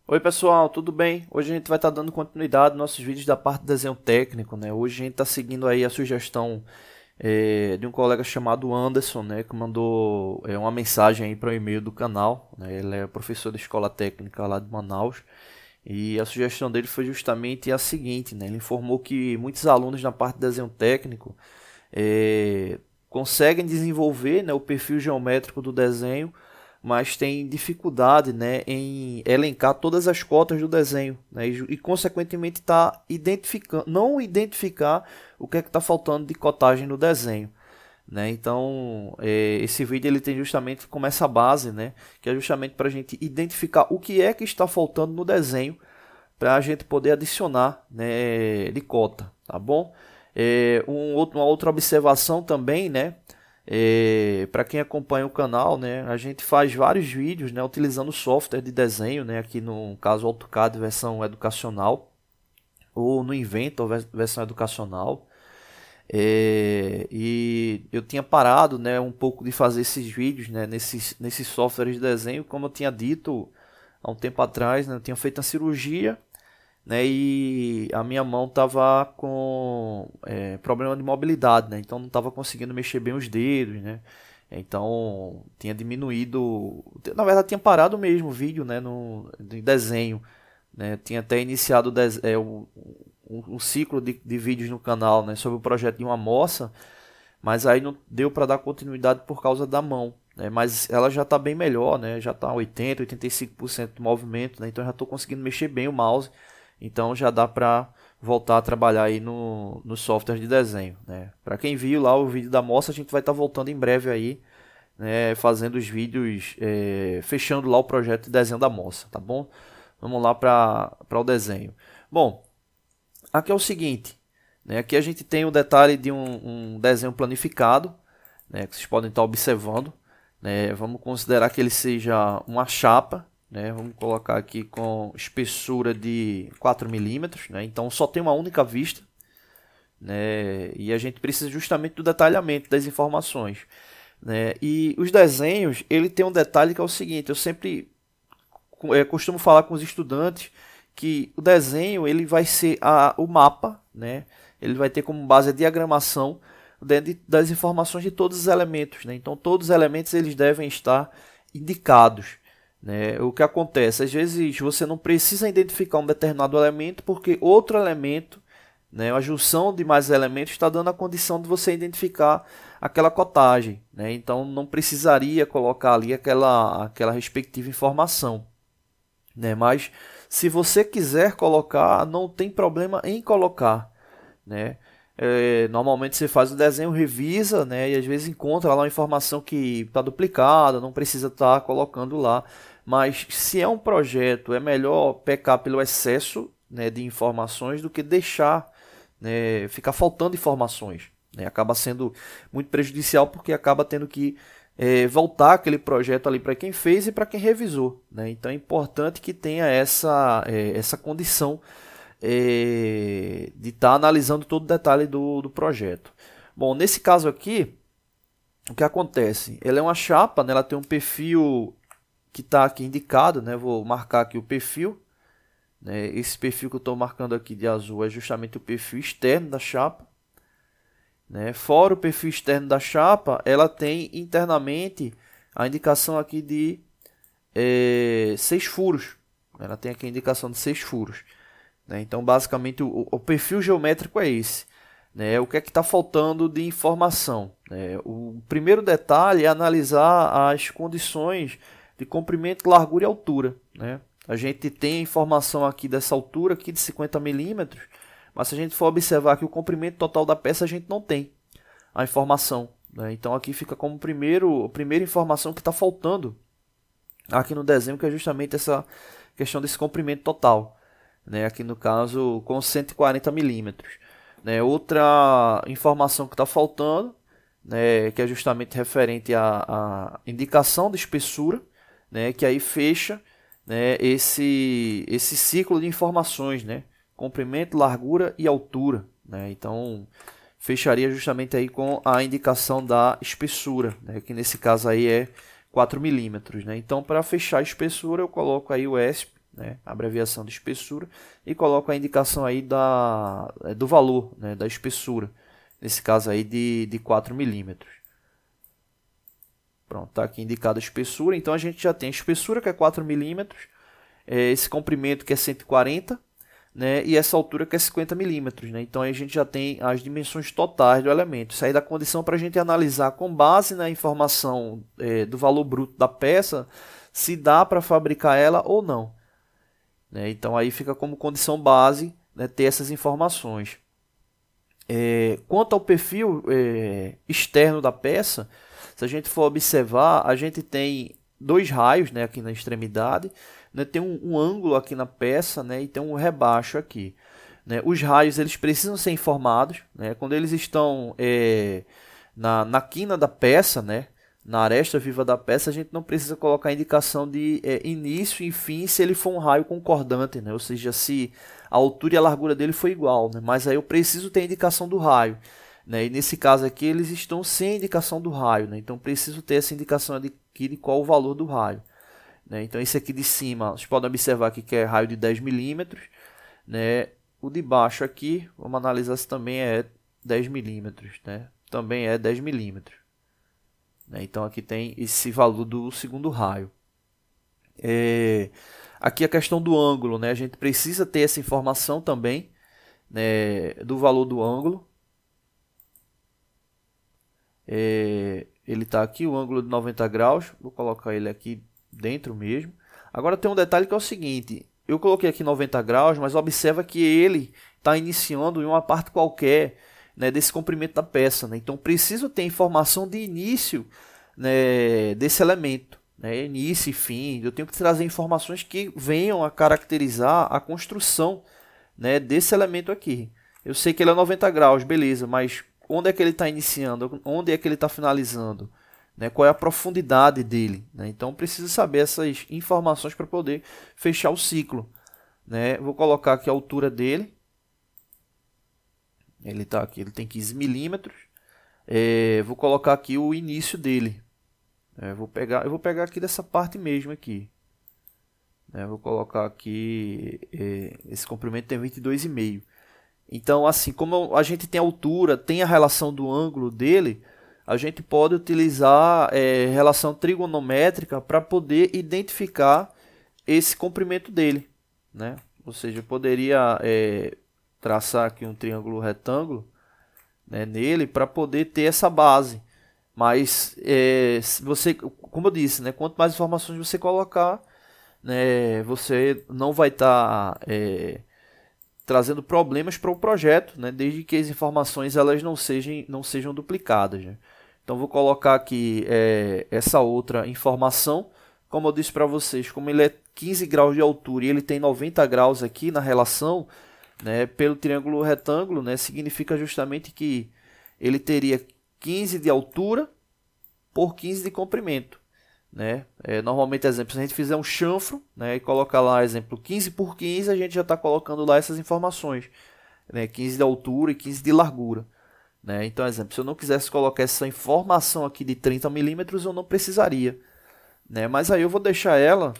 Oi pessoal, tudo bem? Hoje a gente vai estar dando continuidade aos nossos vídeos da parte de desenho técnico, né? Hoje a gente está seguindo aí a sugestão de um colega chamado Anderson, né? Que mandou uma mensagem aí para o e-mail do canal, né? Ele é professor da escola técnica lá de Manaus e a sugestão dele foi justamente a seguinte, né? Ele informou que muitos alunos na parte de desenho técnico eh, conseguem desenvolver, né, o perfil geométrico do desenho, mas tem dificuldade, né, em elencar todas as cotas do desenho, né, e consequentemente tá identificando, não identificar o que é que está faltando de cotagem no desenho. Né? Então, esse vídeo ele tem justamente como essa base, né, que é justamente para a gente identificar o que é que está faltando no desenho para a gente poder adicionar, né, de cota, tá bom? Uma outra observação também, né, para quem acompanha o canal, né, a gente faz vários vídeos, né, utilizando software de desenho, né, aqui no caso AutoCAD versão educacional ou no Inventor versão educacional. E eu tinha parado, né, um pouco de fazer esses vídeos, né, nesses softwares de desenho, como eu tinha dito há um tempo atrás, né, eu tinha feito a cirurgia, né, e a minha mão estava com problema de mobilidade, né, então não estava conseguindo mexer bem os dedos, né, então tinha diminuído, na verdade tinha parado mesmo o vídeo, né, no de desenho, né, tinha até iniciado um ciclo de vídeos no canal, né, sobre o projeto de uma moça, mas aí não deu para dar continuidade por causa da mão, né, mas ela já está bem melhor, né, já está 80, 85% de movimento, né, então já estou conseguindo mexer bem o mouse, então já dá para voltar a trabalhar aí no software de desenho, né. Para quem viu lá o vídeo da moça, a gente vai estar voltando em breve aí, né, fazendo os vídeos, fechando lá o projeto de desenho da moça, tá bom? Vamos lá para o desenho. Bom, aqui é o seguinte, né, aqui a gente tem o detalhe de um desenho planificado, né, que vocês podem estar observando, né, vamos considerar que ele seja uma chapa, né, vamos colocar aqui com espessura de 4 milímetros, né, então só tem uma única vista, né, e a gente precisa justamente do detalhamento das informações, né, e os desenhos, ele tem um detalhe que é o seguinte, eu sempre costumo falar com os estudantes que o desenho ele vai ser o mapa, né? Ele vai ter como base a diagramação das informações de todos os elementos, né? Então todos os elementos eles devem estar indicados, né? O que acontece? Às vezes você não precisa identificar um determinado elemento porque outro elemento, né, a junção de mais elementos está dando a condição de você identificar aquela cotagem, né? Então não precisaria colocar ali aquela respectiva informação, né? Mas se você quiser colocar, não tem problema em colocar, né? Normalmente você faz o desenho, revisa, né? E às vezes encontra lá uma informação que está duplicada, não precisa estar colocando lá. Mas se é um projeto, é melhor pecar pelo excesso, né, de informações do que deixar, né, ficar faltando informações, né? Acaba sendo muito prejudicial porque acaba tendo que voltar aquele projeto ali para quem fez e para quem revisou, né? Então é importante que tenha essa condição de estar analisando todo o detalhe do projeto. Bom, nesse caso aqui, o que acontece? Ela é uma chapa, né? Ela tem um perfil que está aqui indicado, né? Vou marcar aqui o perfil, né? Esse perfil que eu estou marcando aqui de azul é justamente o perfil externo da chapa, né? Fora o perfil externo da chapa, ela tem internamente a indicação aqui de 6 furos. Ela tem aqui a indicação de 6 furos, né? Então, basicamente, o perfil geométrico é esse, né? O que é que está faltando de informação, né? O primeiro detalhe é analisar as condições de comprimento, largura e altura, né? A gente tem a informação aqui dessa altura aqui de 50 milímetros, mas se a gente for observar que o comprimento total da peça a gente não tem a informação, né? Então aqui fica como a primeira informação que está faltando aqui no desenho, que é justamente essa questão desse comprimento total, né? Aqui no caso com 140 milímetros, né? Outra informação que está faltando, né, que é justamente referente à indicação de espessura, né, que aí fecha, né, esse ciclo de informações, né? Comprimento, largura e altura, né? Então fecharia justamente aí com a indicação da espessura, né? Que nesse caso aí é 4 milímetros, né? Então para fechar a espessura eu coloco aí o ESP, né, a abreviação de espessura, e coloco a indicação aí do valor, né, da espessura, nesse caso aí de 4 milímetros. Pronto, está aqui indicada a espessura, então a gente já tem a espessura que é 4 milímetros, esse comprimento que é 140, né, e essa altura que é 50 milímetros, né? Então aí a gente já tem as dimensões totais do elemento. Isso aí dá condição para a gente analisar com base na informação do valor bruto da peça, se dá para fabricar ela ou não, né? Então aí fica como condição base, né, ter essas informações. Quanto ao perfil externo da peça, se a gente for observar, a gente tem dois raios, né, aqui na extremidade, né, tem um ângulo aqui na peça, né, e tem um rebaixo aqui, né. Os raios eles precisam ser informados, né, quando eles estão na quina da peça, né, na aresta viva da peça, a gente não precisa colocar a indicação de início e fim se ele for um raio concordante, né, ou seja, se a altura e a largura dele for igual, né, mas aí eu preciso ter a indicação do raio, né, e nesse caso aqui eles estão sem a indicação do raio, né, então preciso ter essa indicação de qual o valor do raio, né. Então esse aqui de cima, vocês podem observar aqui que é raio de 10 milímetros, né. O de baixo aqui, vamos analisar se também é 10 milímetros, né, também é 10 milímetros. Então aqui tem esse valor do segundo raio. Aqui a questão do ângulo, né? A gente precisa ter essa informação também, né, do valor do ângulo. Ele está aqui, o ângulo de 90 graus. Vou colocar ele aqui dentro mesmo. Agora tem um detalhe que é o seguinte. Eu coloquei aqui 90 graus, mas observa que ele está iniciando em uma parte qualquer, né, desse comprimento da peça, né? Então preciso ter informação de início, né, desse elemento, né, início e fim. Eu tenho que trazer informações que venham a caracterizar a construção, né, desse elemento aqui. Eu sei que ele é 90 graus, beleza, mas onde é que ele está iniciando? Onde é que ele está finalizando? Né, qual é a profundidade dele? Né? Então preciso saber essas informações para poder fechar o ciclo, né? Vou colocar aqui a altura dele. Ele está aqui, ele tem 15 milímetros. Vou colocar aqui o início dele. Eu vou pegar aqui dessa parte mesmo aqui. Vou colocar aqui, esse comprimento tem 22,5. Então, assim, como a gente tem a altura, tem a relação do ângulo dele, a gente pode utilizar relação trigonométrica para poder identificar esse comprimento dele, né? Ou seja, eu poderia traçar aqui um triângulo retângulo, né, nele para poder ter essa base. Mas você, como eu disse, né, quanto mais informações você colocar, né, você não vai estar trazendo problemas para o projeto, né, desde que as informações elas não sejam duplicadas, né? Então vou colocar aqui essa outra informação. Como eu disse para vocês, como ele é 15 graus de altura e ele tem 90 graus aqui na relação, né, pelo triângulo retângulo, né, significa justamente que ele teria 15 de altura por 15 de comprimento, né? Normalmente, exemplo, se a gente fizer um chanfro, né, e colocar lá, exemplo, 15 por 15, a gente já está colocando lá essas informações, né, 15 de altura e 15 de largura, né? Então, exemplo, se eu não quisesse colocar essa informação aqui de 30 milímetros, eu não precisaria, né? Mas aí eu vou deixar ela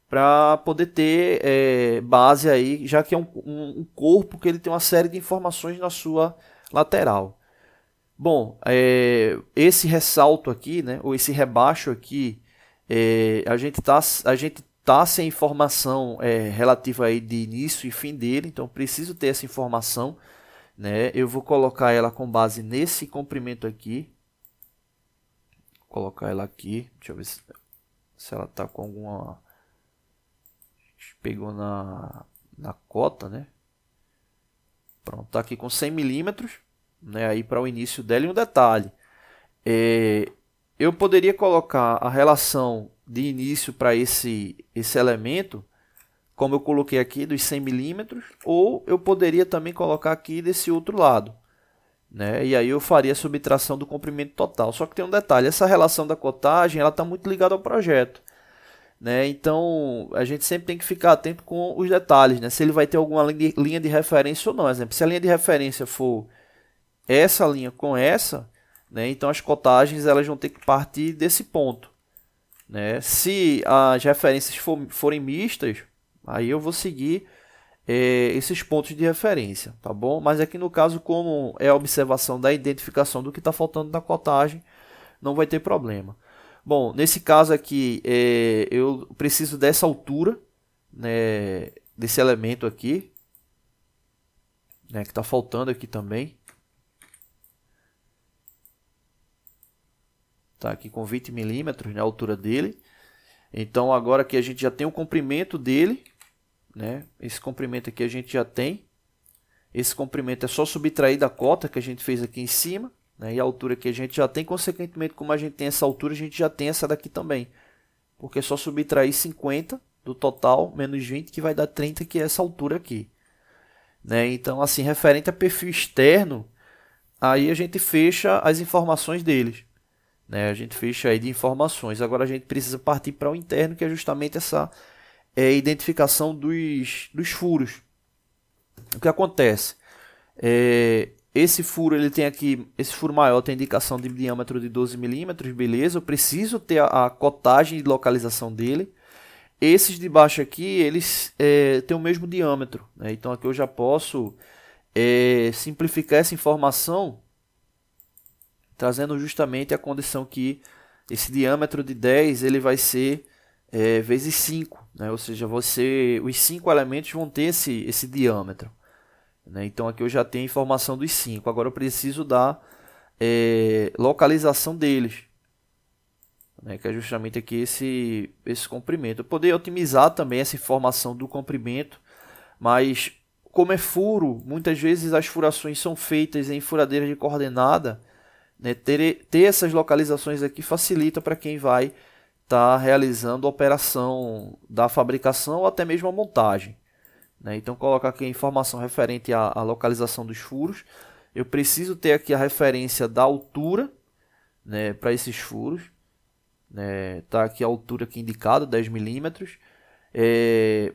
para poder ter base aí, já que é um corpo que ele tem uma série de informações na sua lateral. Bom, esse ressalto aqui, né, ou esse rebaixo aqui, a gente tá sem informação relativa aí de início e fim dele, então preciso ter essa informação, né? Eu vou colocar ela com base nesse comprimento aqui, vou colocar ela aqui, deixa eu ver se ela tá com alguma, pegou na cota, né? Pronto, tá aqui com 100 milímetros, né, aí para o início dela. E um detalhe, eu poderia colocar a relação de início para esse elemento, como eu coloquei aqui, dos 100 milímetros, ou eu poderia também colocar aqui desse outro lado, né, e aí eu faria a subtração do comprimento total. Só que tem um detalhe, essa relação da cotagem ela está muito ligada ao projeto, né, então a gente sempre tem que ficar atento com os detalhes, né, se ele vai ter alguma linha de referência ou não. Exemplo, se a linha de referência for essa linha com essa, né, então as cotagens elas vão ter que partir desse ponto, né? Se as referências forem mistas, Aí eu vou seguir esses pontos de referência, tá bom? Mas aqui no caso, como é a observação da identificação do que está faltando na cotagem, não vai ter problema. Bom, nesse caso aqui, eu preciso dessa altura, né, desse elemento aqui, né, que está faltando aqui também. Tá aqui com 20 milímetros, né, a altura dele. Então agora que a gente já tem o comprimento dele, né, esse comprimento aqui a gente já tem. Esse comprimento é só subtrair da cota que a gente fez aqui em cima, né, e a altura que a gente já tem, consequentemente, como a gente tem essa altura, a gente já tem essa daqui também. Porque é só subtrair 50 do total, menos 20, que vai dar 30, que é essa altura aqui. Né? Então, assim, referente a perfil externo, aí a gente fecha as informações deles. Né? A gente fecha aí de informações. Agora a gente precisa partir para o interno, que é justamente essa identificação dos furos. O que acontece? Esse furo, ele tem aqui, esse furo maior tem indicação de diâmetro de 12 milímetros, beleza? Eu preciso ter a cotagem de localização dele. Esses de baixo aqui, eles têm o mesmo diâmetro, né? Então aqui eu já posso simplificar essa informação, trazendo justamente a condição que esse diâmetro de 10 ele vai ser vezes 5, né? Ou seja, os 5 elementos vão ter esse diâmetro. Né? Então aqui eu já tenho a informação dos 5. Agora eu preciso da localização deles, né? Que é justamente aqui esse comprimento. Eu poderia otimizar também essa informação do comprimento, mas como é furo, muitas vezes as furações são feitas em furadeiras de coordenada. Né? Ter essas localizações aqui facilita para quem vai estar realizando a operação da fabricação ou até mesmo a montagem. Né? Então, colocar aqui a informação referente à localização dos furos. Eu preciso ter aqui a referência da altura, né, para esses furos. Tá aqui a altura aqui indicada, 10 milímetros.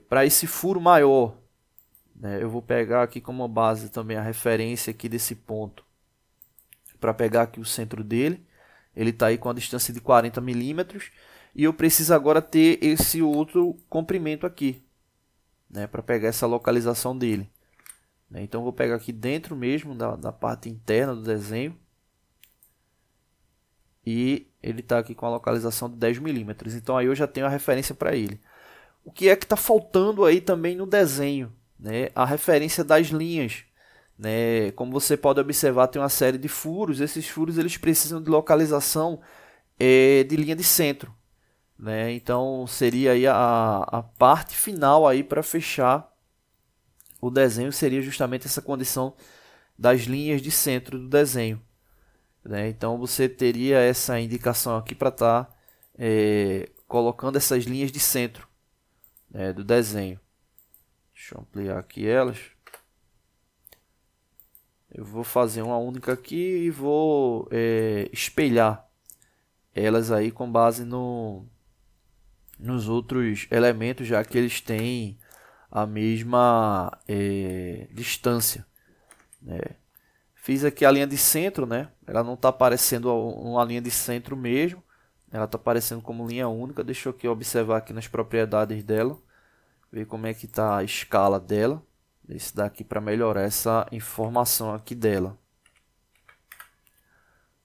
Para esse furo maior, né, eu vou pegar aqui como base também a referência aqui desse ponto, para pegar aqui o centro dele. Ele está aí com a distância de 40 milímetros. E eu preciso agora ter esse outro comprimento aqui, né, para pegar essa localização dele. Então eu vou pegar aqui dentro mesmo da parte interna do desenho. E ele está aqui com a localização de 10 milímetros. Então aí eu já tenho a referência para ele. O que é que está faltando aí também no desenho? Né? A referência das linhas. Né? Como você pode observar, tem uma série de furos. Esses furos eles precisam de localização de linha de centro. Né? Então seria aí a parte final aí para fechar o desenho, seria justamente essa condição das linhas de centro do desenho. Né? Então você teria essa indicação aqui para estar colocando essas linhas de centro, né, do desenho. Deixa eu ampliar aqui elas. Eu vou fazer uma única aqui e vou espelhar elas aí com base nos outros elementos, já que eles têm a mesma distância. Né? Fiz aqui a linha de centro, né? Ela não está aparecendo uma linha de centro mesmo, ela está aparecendo como linha única. Deixa eu aqui observar aqui nas propriedades dela, ver como é que está a escala dela. Esse daqui para melhorar essa informação aqui dela.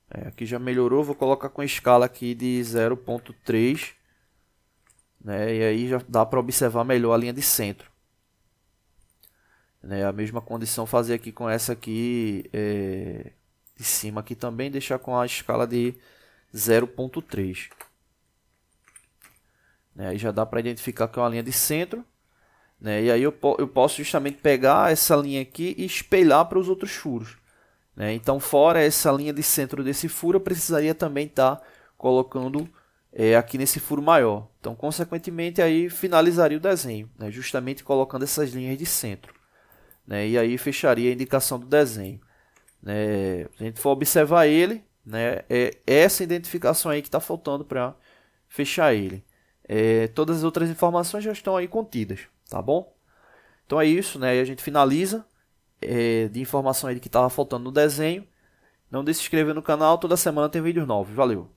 Aqui já melhorou, vou colocar com escala aqui de 0.3. Né? E aí já dá para observar melhor a linha de centro. Né? A mesma condição fazer aqui com essa aqui de cima aqui também, deixar com a escala de 0.3. Né? Aí já dá para identificar que é uma linha de centro. Né? E aí eu posso justamente pegar essa linha aqui e espelhar para os outros furos. Né? Então, fora essa linha de centro desse furo, eu precisaria também estar colocando aqui nesse furo maior. Então, consequentemente, aí finalizaria o desenho, né? Justamente colocando essas linhas de centro. Né? E aí fecharia a indicação do desenho. Né? Se a gente for observar ele, né? Essa identificação aí que está faltando para fechar ele. Todas as outras informações já estão aí contidas, tá bom? Então é isso, né? E a gente finaliza de informação aí que estava faltando no desenho. Não deixe de se inscrever no canal, toda semana tem vídeos novos. Valeu!